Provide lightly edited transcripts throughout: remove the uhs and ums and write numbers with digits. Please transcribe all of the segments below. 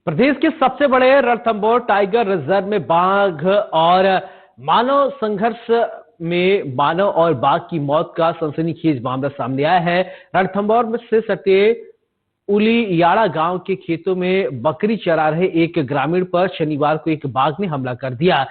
प्रदेश के सबसे बड़े रणथंभौर टाइगर रिजर्व में बाघ और मानव संघर्ष में मानव और बाघ की मौत का सनसनीखेज मामला सामने आया है। रणथंभौर में से सटे उलियाड़ा गांव के खेतों में बकरी चरा रहे एक ग्रामीण पर शनिवार को एक बाघ ने हमला कर दिया,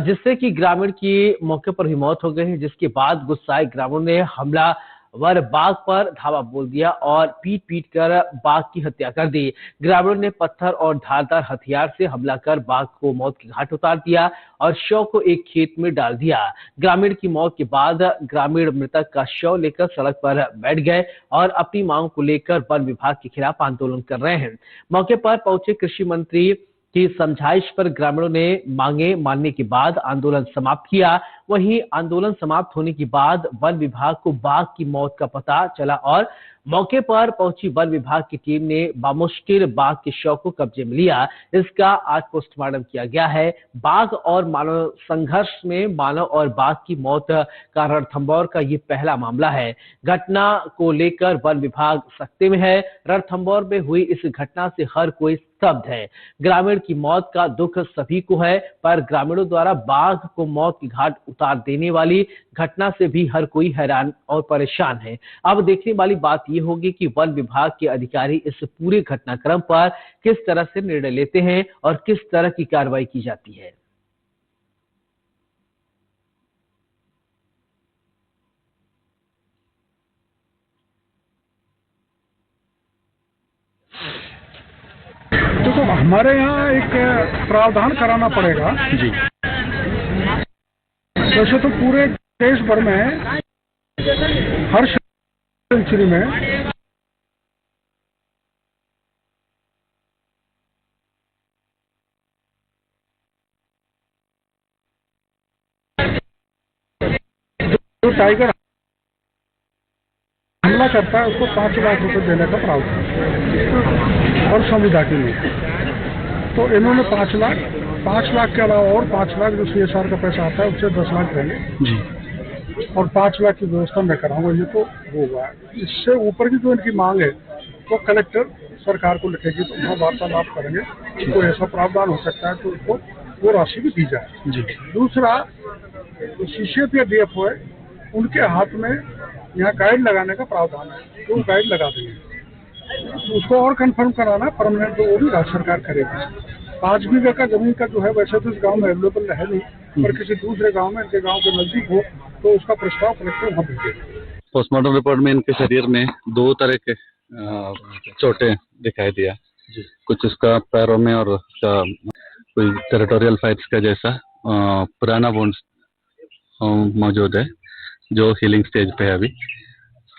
जिससे कि ग्रामीण की मौके पर ही मौत हो गई। जिसके बाद गुस्साए ग्रामीणों ने हमलावर बाघ पर धावा बोल दिया और पीट पीट कर बाघ की हत्या कर दी। ग्रामीणों ने पत्थर और धारदार हथियार से हमला कर बाघ को मौत के घाट उतार दिया और शव को एक खेत में डाल दिया। ग्रामीण की मौत के बाद ग्रामीण मृतक का शव लेकर सड़क पर बैठ गए और अपनी मांग को लेकर वन विभाग के खिलाफ आंदोलन कर रहे हैं। मौके पर पहुंचे कृषि मंत्री की समझाइश पर ग्रामीणों ने मांगे मानने के बाद आंदोलन समाप्त किया। वहीं आंदोलन समाप्त होने के बाद वन विभाग को बाघ की मौत का पता चला और मौके पर पहुंची वन विभाग की टीम ने बामुश्किल बाघ के शव को कब्जे में लिया। इसका आज पोस्टमार्टम किया गया है। बाघ और मानव संघर्ष में मानव और बाघ की मौत का रणथंभौर का ये पहला मामला है। घटना को लेकर वन विभाग सख्ते में है। रणथंभौर में हुई इस घटना से हर कोई स्तब्ध है। ग्रामीण की मौत का दुख सभी को है, पर ग्रामीणों द्वारा बाघ को मौत की घाट उतार देने वाली घटना से भी हर कोई हैरान और परेशान है। अब देखने वाली बात यह होगी कि वन विभाग के अधिकारी इस पूरे घटनाक्रम पर किस तरह से निर्णय लेते हैं और किस तरह की कार्रवाई की जाती है। देखो, हमारे यहाँ एक प्रावधान कराना पड़ेगा जी। वैसे तो पूरे देश भर में हर सेंचुरी में जो टाइगर हमला करता है उसको 5 लाख रुपए देने का प्रावधान और संविदा के लिए। तो इन्होंने 5 लाख के अलावा और 5 लाख जो CSR का पैसा आता है उससे 10 लाख देंगे जी, और 5 लाख की व्यवस्था मैं कराऊंगा। ये तो होगा। इससे ऊपर की जो इनकी मांग है तो कलेक्टर सरकार को लिखेगी, तो वहाँ वार्तालाप करेंगे। तो ऐसा प्रावधान हो सकता है तो उसको वो राशि भी दी जाए जी। दूसरा, जो CCF या DFO है उनके हाथ में यहाँ गाइड लगाने का प्रावधान है, तो गाइड लगा देंगे। उसको और कंफर्म कराना परमानेंट, तो वो भी राज्य सरकार करेगी। 5 बीघा का जमीन का जो है वैसे तो इस गांव में अवेलेबल है नहीं, पर किसी दूसरे गांव में, इनके गांव के नजदीक हो तो उसका प्रस्ताव कलेक्टर वहाँ भेजेगा। पोस्टमार्टम रिपोर्ट में इनके शरीर में 2 तरह के चोटें दिखाई दिया जी। कुछ उसका पैरों में और उसका कोई टेरिटोरियल फाइट्स का जैसा पुराना वुंड्स मौजूद है जो हीलिंग स्टेज पे है अभी।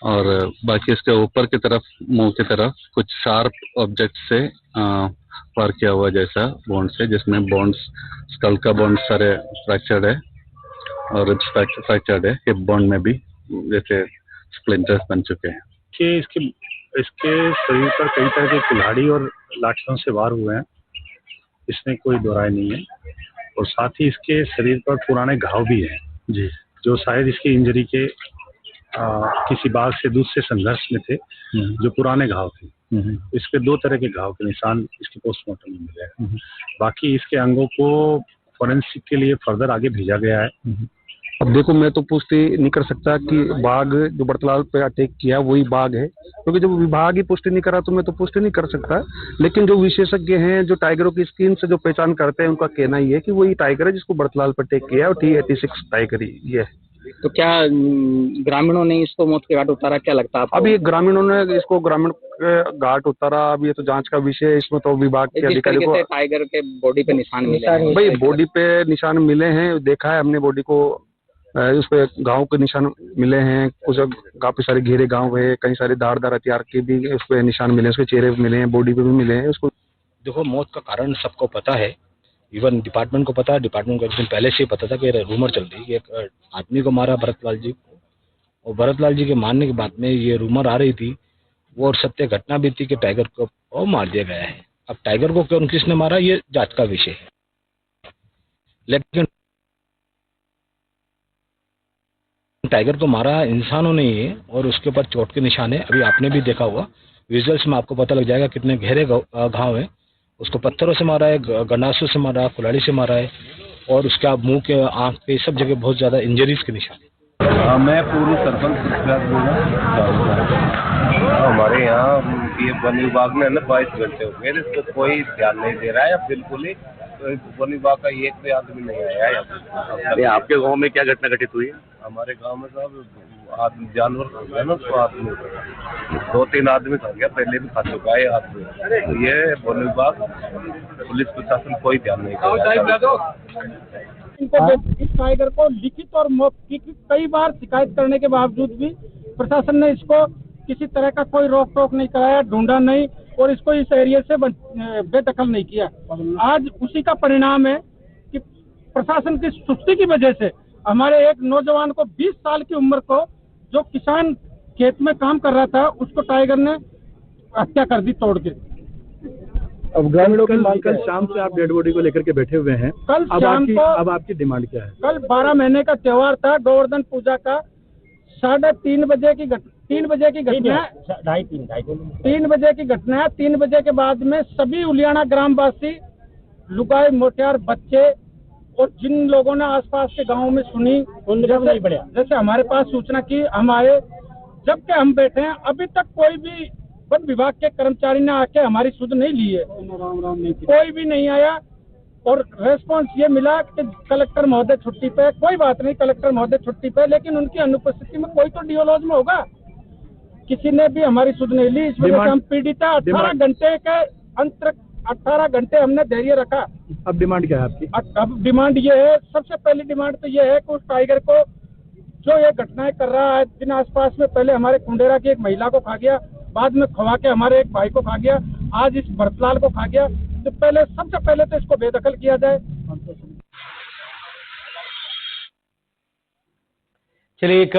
और बाकी इसके ऊपर की तरफ, मुंह की तरफ कुछ शार्प ऑब्जेक्ट से वार किया हुआ जैसा बोन्स है, जिसमें बोन्स, स्कल का बोन्स सारे फ्रैक्चर्ड है और फ्रैक्चर्ड है। हिप बोन में भी जैसे स्प्लिंटर्स बन चुके हैं। कि इसके शरीर पर कई तरह के कुल्हाड़ी और लाठियों से वार हुए हैं, इसमें कोई दो राय नहीं है। और साथ ही इसके शरीर पर पुराने घाव भी हैं जी, जो शायद इसकी इंजरी के किसी बाघ से दूसरे संघर्ष में थे, जो पुराने घाव थे। इस पे 2 तरह के घाव के निशान इसके पोस्टमार्टम में मिले हैं। बाकी इसके अंगों को फोरेंसिक के लिए फर्दर आगे भेजा गया है। अब देखो, मैं तो पुष्टि नहीं कर सकता कि बाघ जो बड़तलाल पे अटैक किया वही बाघ है, क्योंकि जब विभाग ही पुष्टि नहीं करा तो मैं तो पुष्टि नहीं कर सकता। लेकिन जो विशेषज्ञ हैं, जो टाइगरों की स्किन से जो पहचान करते हैं, उनका कहना ये है कि वही टाइगर है जिसको बड़तलाल पे अटैक किया है, और T86 टाइगर ही ये है। तो क्या ग्रामीणों ने इसको मौत के घाट उतारा, क्या लगता है आपको? अभी ग्रामीणों ने इसको ग्रामीण घाट उतारा, अब ये तो जांच का विषय है। इसमें तो विभाग के अधिकारी को टाइगर के बॉडी पे निशान मिले हैं। भाई, बॉडी पे निशान मिले हैं, देखा है हमने बॉडी को। उस पे गांव के निशान मिले हैं, कुछ काफी सारे घेरे गांव है, कई सारे धारदार हथियार के भी उस पे निशान मिले हैं, उसके चेहरे मिले हैं, बॉडी पे भी मिले हैं। उसको देखो, मौत का कारण सबको पता है, इवन डिपार्टमेंट को पता है। डिपार्टमेंट को एक दिन पहले से ही पता था कि रूमर चल रही है कि एक आदमी को मारा भरतलाल जी को, और भरतलाल जी के मारने के बाद में ये रूमर आ रही थी वो, और सत्य घटना भी थी कि टाइगर को मार दिया गया है। अब टाइगर को क्यों, किसने मारा, ये जांच का विषय है। लेकिन टाइगर को मारा इंसानों ने ही है, और उसके ऊपर चोट के निशान है। अभी आपने भी देखा होगा विजुअल्स में, आपको पता लग जाएगा कितने गहरे घाव है। उसको पत्थरों से मारा है, गंडासों से मारा है, कुल्हाड़ी से मारा है और उसका मुंह के, आंख पे, सब जगह बहुत ज्यादा इंजरीज के निशान है। मैं पूर्व सरपंच हमारे यहाँ ये वन विभाग में ना 22 घंटे हो गए, इसको कोई ध्यान नहीं दे रहा है बिल्कुल ही। वन विभाग का एक भी आदमी नहीं आया है। आपके गांव में क्या घटना घटित हुई है? हमारे गांव में साहब आदमी जानवर खा गया ना, उसको आदमी 2-3 आदमी खा गया, पहले भी खा चुका है आदमी। ये वन विभाग पुलिस प्रशासन कोई ध्यान नहीं दे रहा। इस टाइगर को लिखित और मौखिक कई बार शिकायत करने के बावजूद भी प्रशासन ने इसको किसी तरह का कोई रोक टोक नहीं कराया, ढूंढा नहीं और इसको इस एरिया से बेदखल नहीं किया। आज उसी का परिणाम है कि प्रशासन की सुस्ती की वजह से हमारे एक नौजवान को 20 साल की उम्र को, जो किसान खेत में काम कर रहा था, उसको टाइगर ने हत्या कर दी तोड़ के। अब ग्रामीणों की कल शाम से आप डेड बॉडी को लेकर के बैठे हुए हैं। कल शाम को अब आपकी डिमांड क्या है? कल 12 महीने का त्योहार था, गोवर्धन पूजा का। 3:30 बजे की घटना 3 बजे की घटना है। 3 बजे की घटना है। 3 बजे के बाद में सभी उलियाना ग्रामवासी, लुगाई, मोटियार, बच्चे और जिन लोगों ने आसपास के गांवों में सुनी, जैसे हमारे पास सूचना की, हमारे जबकि हम बैठे हैं, अभी तक कोई भी वन विभाग के कर्मचारी ने आके हमारी सुध नहीं ली है। कोई भी नहीं आया और रेस्पॉन्स ये मिला कि कलेक्टर महोदय छुट्टी पे। कोई बात नहीं, कलेक्टर महोदय छुट्टी पे, लेकिन उनकी अनुपस्थिति में कोई तो डीओलॉज में होगा। किसी ने भी हमारी सुध नहीं ली। इस वजह से हम पीड़ित है। 18 घंटे के अंतर 18 घंटे हमने धैर्य रखा। अब डिमांड क्या है आपकी? अब डिमांड ये है, सबसे पहली डिमांड तो ये है कि उस टाइगर को, जो ये घटनाएं कर रहा है, जिन आसपास में पहले हमारे कुंडेरा की एक महिला को खा गया, बाद में खवा के हमारे एक भाई को खा गया, आज इस भरतलाल को खा गया, तो पहले सबसे पहले तो इसको बेदखल किया जाए। चलिए एक